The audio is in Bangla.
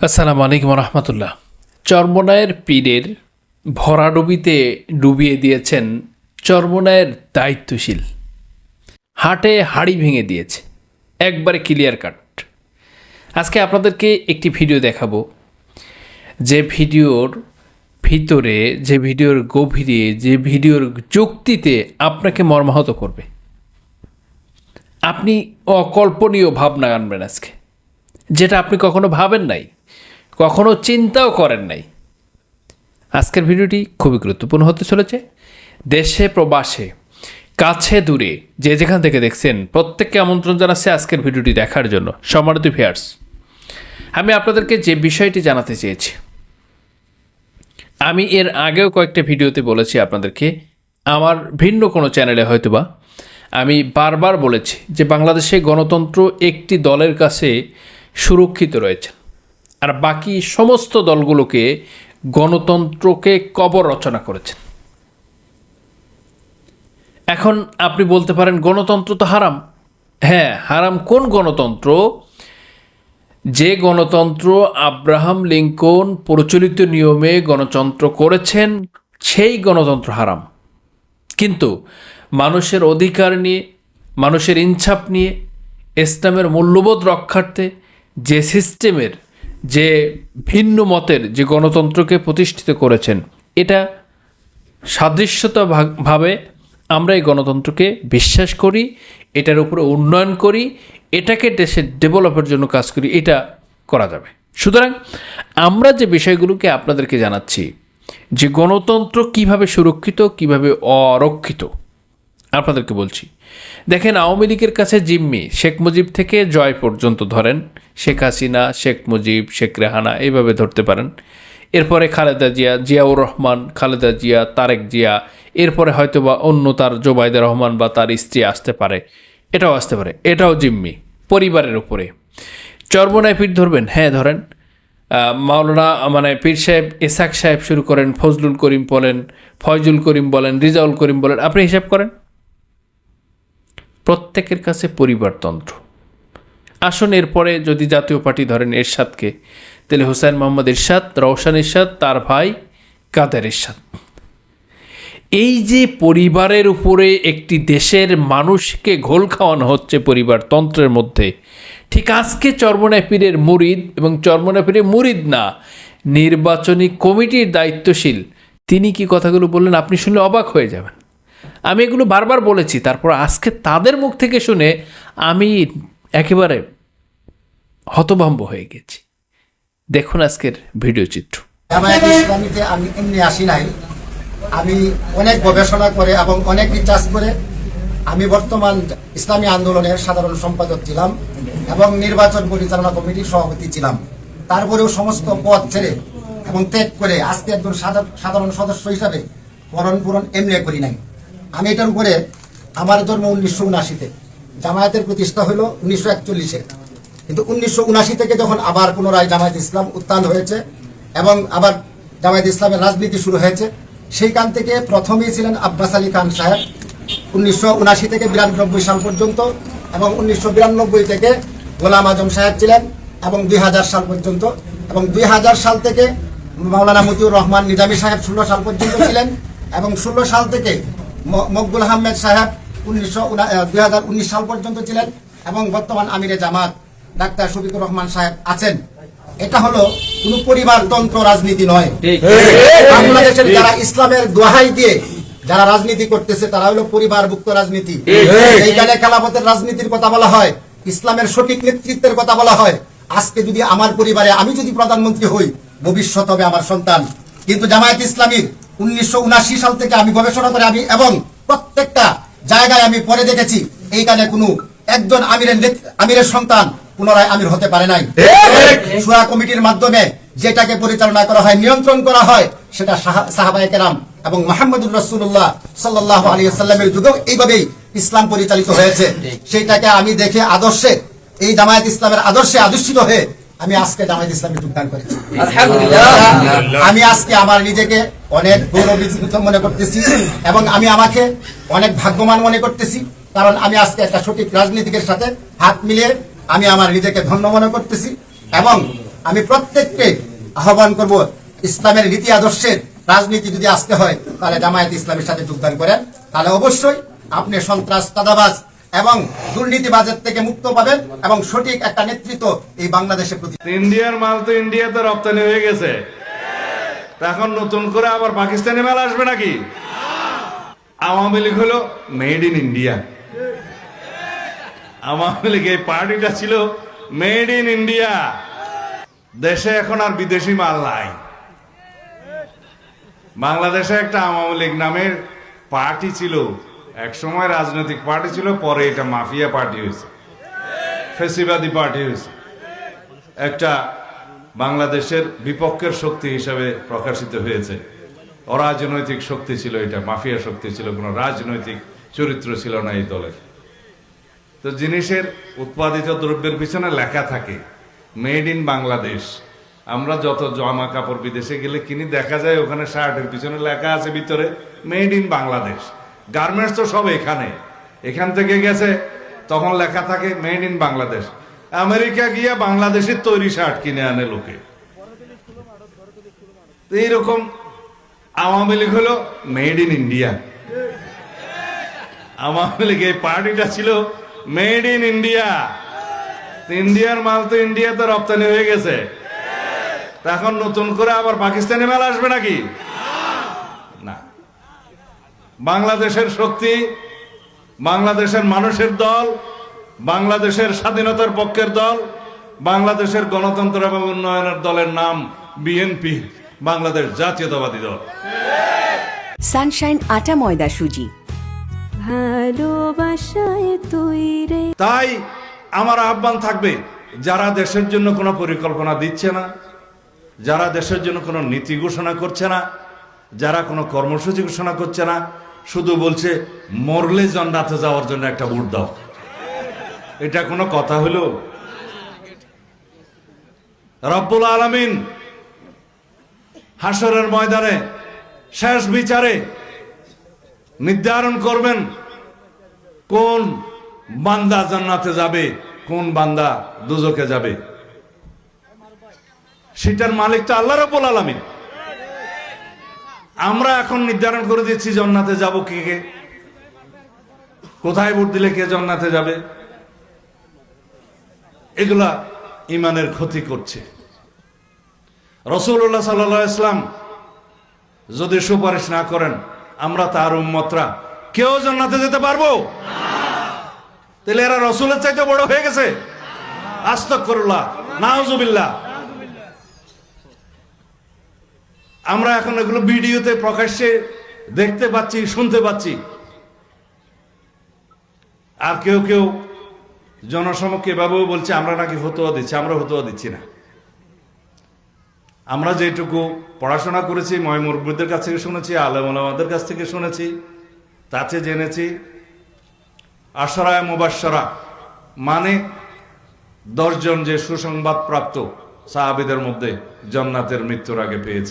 আসসালামু আলাইকুম রহমতুল্লাহ। চরমোনাইয়ের পীরের ভরাডুবিতে ডুবিয়ে দিয়েছেন চরমোনাইয়ের দায়িত্বশীল। হাটে হাড়ি ভেঙে দিয়েছে, একবারে ক্লিয়ার কাট। আজকে আপনাদেরকে একটি ভিডিও দেখাবো, যে ভিডিওর ভিতরে, যে ভিডিওর গভীরে, যে ভিডিওর যুক্তিতে আপনাকে মর্মাহত করবে। আপনি অকল্পনীয় ভাবনা আনবেন আজকে, যেটা আপনি কখনো ভাবেন নাই, কখনো চিন্তাও করেন নাই। আজকের ভিডিওটি খুবই গুরুত্বপূর্ণ হতে চলেছে। দেশে প্রবাসে, কাছে দূরে, যে যেখান থেকে দেখছেন, প্রত্যেককে আমন্ত্রণ জানাচ্ছি আজকের ভিডিওটি দেখার জন্য। সম্মানিত ভিউয়ার্স, আমি আপনাদেরকে যে বিষয়টি জানাতে চেয়েছি, আমি এর আগেও কয়েকটা ভিডিওতে বলেছি আপনাদেরকে, আমার ভিন্ন কোনো চ্যানেলে হয়তোবা আমি বারবার বলেছি যে বাংলাদেশে গণতন্ত্র একটি দলের কাছে সুরক্ষিত রয়েছে, আর বাকি সমস্ত দলগুলোকে গণতন্ত্রকে কবর রচনা করেছেন। এখন আপনি বলতে পারেন গণতন্ত্র তো হারাম। হ্যাঁ, হারাম কোন গণতন্ত্র? যে গণতন্ত্র আব্রাহাম লিঙ্কন প্রচলিত নিয়মে গণতন্ত্র করেছেন, সেই গণতন্ত্র হারাম। কিন্তু মানুষের অধিকার নিয়ে, মানুষের ইনসাফ নিয়ে, ইসলামের মূল্যবোধ রক্ষার্থে যে সিস্টেমের, যে ভিন্ন মতের যে গণতন্ত্রকে প্রতিষ্ঠিত করেছেন, এটা সাদৃশ্যতাভাবে আমরা এই গণতন্ত্রকে বিশ্বাস করি, এটার উপরে উন্নয়ন করি, এটাকে দেশের ডেভেলপের জন্য কাজ করি, এটা করা যাবে। সুতরাং আমরা যে বিষয়গুলোকে আপনাদেরকে জানাচ্ছি, যে গণতন্ত্র কিভাবে সুরক্ষিত, কিভাবে অরক্ষিত, আপনাদেরকে বলছি। দেখেন, আওয়ামী লীগের কাছে জিম্মি শেখ মুজিব থেকে জয় পর্যন্ত ধরেন, শেখ হাসিনা, শেখ মুজিব, শেখ রেহানা, এইভাবে ধরতে পারেন। এরপরে খালেদা জিয়া, জিয়াউর রহমান, খালেদা জিয়া, তারেক জিয়া, এরপরে হয়তোবা অন্য তার জোবাইদা রহমান বা তার স্ত্রী আসতে পারে, এটাও আসতে পারে, এটাও জিম্মি পরিবারের উপরে। চরমোনাই পীর ধরবেন? হ্যাঁ ধরেন। মাওলানা পীর সাহেব, ইসাক সাহেব শুরু করেন, ফজলুল করিম বলেন, ফয়জুল করিম বলেন, রিজাউল করিম বলেন, আপনি হিসাব করেন। প্রত্যেকের কাছে পরিবারতন্ত্র। আসুন এরপরে যদি জাতীয় পার্টি ধরেন এরশাদকে, তাহলে হুসাইন মোহাম্মদ এরশাদ, রওশন এরশাদ, তার ভাই কাদের এরশাদ। এই যে পরিবারের উপরে একটি দেশের মানুষকে ঘোল খাওয়ানো হচ্ছে পরিবারতন্ত্রের মধ্যে, ঠিক আজকে চরমোনাই পীরের মুরিদ, এবং চরমোনাই পীরের মুরিদ না, নির্বাচনী কমিটির দায়িত্বশীল, তিনি কি কথাগুলো বললেন, আপনি শুনলে অবাক হয়ে যাবেন। আমি এগুলো বারবার বলেছি, তারপর আজকে তাদের মুখ থেকে শুনে আমি একেবারে হতভম্ব হয়ে গেছি। দেখুন আজকের ভিডিও চিত্র। জামায়াতে ইসলামীতে আমি এমনি আসি নাই, আমি অনেক গবেষণা করে এবং অনেক রিসার্চ করে আমি বর্তমান ইসলামী আন্দোলনের সাধারণ সম্পাদক ছিলাম এবং নির্বাচন পরিচালনা কমিটির সভাপতি ছিলাম। তারপরেও সমস্ত পদ ছেড়ে এবং ত্যাগ করে আজকে একজন সাধারণ সদস্য হিসাবে পূরণ এমনি করি নাই। আমি এটার উপরে, আমার জন্ম 1979-তে, জামায়াতের প্রতিষ্ঠা হলো 1941-এ, কিন্তু 1979 থেকে যখন আবার পুনরায় জামায়াত ইসলাম উত্থান হয়েছে এবং আবার জামায়াত ইসলামের রাজনীতি শুরু হয়েছে, সেইখান থেকে প্রথমেই ছিলেন আব্বাস আলী খান সাহেব 1979 থেকে 92 সাল পর্যন্ত, এবং 1992 থেকে গোলাম আজম সাহেব ছিলেন এবং 2000 সাল পর্যন্ত, এবং 2000 সাল থেকে মাওলানা মতিউর রহমান নিজামী সাহেব 16 সাল পর্যন্ত ছিলেন, এবং 16 সাল থেকে মকবুল আহমেদ সাহেব 2019 সাল পর্যন্ত ছিলেন, এবং বর্তমান আমিরে জামাত ডাক্তার শফিকুর রহমান সাহেব আছেন। এটা হলো কোন পরিবারতন্ত্র রাজনীতি নয়। বাংলাদেশের যারা ইসলামের দোহাই দিয়ে যারা রাজনীতি করতেছে, তারা হলো পরিবারভুক্ত রাজনীতি। এইখানে খেলাফতের রাজনীতির কথা বলা হয়, ইসলামের সঠিক নেতৃত্বের কথা বলা হয়। আজকে যদি আমার পরিবারে আমি যদি প্রধানমন্ত্রী হই, ভবিষ্যৎ হবে আমার সন্তান। কিন্তু জামায়াত ইসলামীর 1979 সাল থেকে আমি গবেষণা করে আমি এবং প্রত্যেকটা জায়গায় আমি পরে দেখেছি, এইখানে কোনো একজন আমিরের সন্তান পুনরায় আমির হতে পারে নাই। শুরা কমিটির মাধ্যমে যেটাকে পরিচালনা করা হয়, নিয়ন্ত্রণ করা হয়, সেটা সাহাবায়ে কেরাম এবং মুহাম্মদুর রাসূলুল্লাহ সাল্লাল্লাহু আলাইহি ওয়াসাল্লামের যুগেও এইভাবেই ইসলাম পরিচালিত হয়েছে। সেইটাকে আমি দেখে আদর্শে, এই জামায়াত ইসলামের আদর্শে আদর্শিত হয়ে আমি আজকে জামায়াত ইসলামে যোগদান করেছি। আমি আজকে আমার নিজেকে অনেক গৌরবান্বিত মনে করতেছি এবং আমি আমাকে অনেক ভাগ্যবান মনে করতেছি, কারণ আমি আজকে একটা সঠিক রাজনীতিকের সাথে হাত মিলিয়ে আমি আমার নিজেকে ধন্য মনে করতেছি। এবং আমি প্রত্যেককে আহ্বান করব, ইসলামের নীতি আদর্শের রাজনীতি যদি আসতে হয় তাহলে জামায়াত ইসলামের সাথে যোগদান করেন, তাহলে অবশ্যই আপনি সন্ত্রাস, চাঁদাবাজ এবং দুর্নীতিবাজের থেকে মুক্ত পাবেন এবং সঠিক একটা নেতৃত্ব এই বাংলাদেশে প্রতি। ইন্ডিয়ার মাল তো ইন্ডিয়াতে রপ্তানি হয়ে গেছে, তা এখন নতুন করে আবার পাকিস্তানি মাল আসবে নাকি? আওয়ামী লীগ হলো made in India. Awami League এই পার্টিটা ছিল মেড ইন ইন্ডিয়া। দেশে এখন আর বিদেশি মাল নাই। বাংলাদেশে একটা আওয়ামী লীগ নামের পার্টি ছিল, এক সময় রাজনৈতিক পার্টি ছিল, পরে এটা মাফিয়া পার্টি হয়েছে, ফেসিবাদী পার্টি হয়েছে, একটা বাংলাদেশের বিপক্ষের শক্তি হিসাবে প্রকাশিত হয়েছে। অরাজনৈতিক শক্তি ছিল, এটা মাফিয়া শক্তি ছিল, কোনো রাজনৈতিক চরিত্র ছিল না এই দলের। তো জিনিসের উৎপাদিত দ্রব্যের পিছনে লেখা থাকে মেড ইন বাংলাদেশ। আমরা যত জামা কাপড় বিদেশে গেলে কিনি, দেখা যায় ওখানে শার্টের পিছনে লেখা আছে ভিতরে মেড ইন বাংলাদেশ। গার্মেন্টস তো সব এখান থেকে গেছে, তখন লেখা থাকে মেড ইন বাংলাদেশ। আমেরিকা গিয়ে বাংলাদেশের তৈরি শার্ট কিনে আনে লোকে। এইরকম আওয়ামী লীগ হলো made in India. Awami League এই পার্টিটা ছিল মেড ইন ইন্ডিয়া। ইন্ডিয়ার মাল তো ইন্ডিয়াতে রপ্তানি হয়ে গেছে, এখন নতুন করে আবার পাকিস্তানি মাল আসবে নাকি? না। বাংলাদেশের শক্তি, বাংলাদেশের মানুষের দল, বাংলাদেশের স্বাধীনতার পক্ষের দল, বাংলাদেশের গণতন্ত্র এবং উন্নয়নের দলের নাম বিএনপি, বাংলাদেশ জাতীয়তাবাদী দল। সানশাইন আটা ময়দা সুজি, ভালোবাসায় তৈরি। তাই আমার আহ্বান থাকবে, যারা দেশের জন্য কোনো পরিকল্পনা দিচ্ছে না, যারা দেশের জন্য কোনো নীতি ঘোষণা করছে না, যারা কোনো কর্মসূচি ঘোষণা করছে না, শুধু বলছে মরলে জান্নাতে যাওয়ার জন্য একটা ভোট দাও, এটা কোনো কথা হলো? রব্বুল আলামিন হাসরের ময়দানে শেষ বিচারে নির্ধারণ করবেন কোন বান্দা জান্নাতে যাবে, কোন বান্দা দুজকে যাবে। সেটার মালিক তো আল্লাহ রাব্বুল আলামিন। আমরা এখন নির্ধারণ করে দিচ্ছি জান্নাতে যাব কে, কোথায় ভোট দিলে কে জান্নাতে যাবে। এগুলা ইমানের ক্ষতি করছে। রাসূলুল্লাহ সাল্লাল্লাহু আলাইহি ওয়াসাল্লাম যদি সুপারিশ না করেন, আমরা তার উম্মতরা কেউ জান্নাতে যেতে পারবো? তাহলে এরা রাসূলের চাইতে বড় হয়ে গেছে? আস্তাগফিরুল্লাহ, নাউজুবিল্লাহ। আমরা এখন এগুলো ভিডিওতে প্রকাশ্যে দেখতে পাচ্ছি, শুনতে পাচ্ছি। আর কেউ কেউ জনসমক্ষে এভাবেও বলছে আমরা নাকি ফতোয়া দিচ্ছি। আমরা ফতোয়া দিচ্ছি না। আমরা যেটুকু পড়াশোনা করেছি, মুরব্বিদের কাছ থেকে শুনেছি, আলেম ওলামাদের কাছ থেকে শুনেছি, তাতে জেনেছি আশরায়ে মুবাশশারা মানে 10 জন যে সুসংবাদ প্রাপ্ত সাহাবীদের মধ্যে জান্নাতের মৃত্যুর আগে পেয়েছে।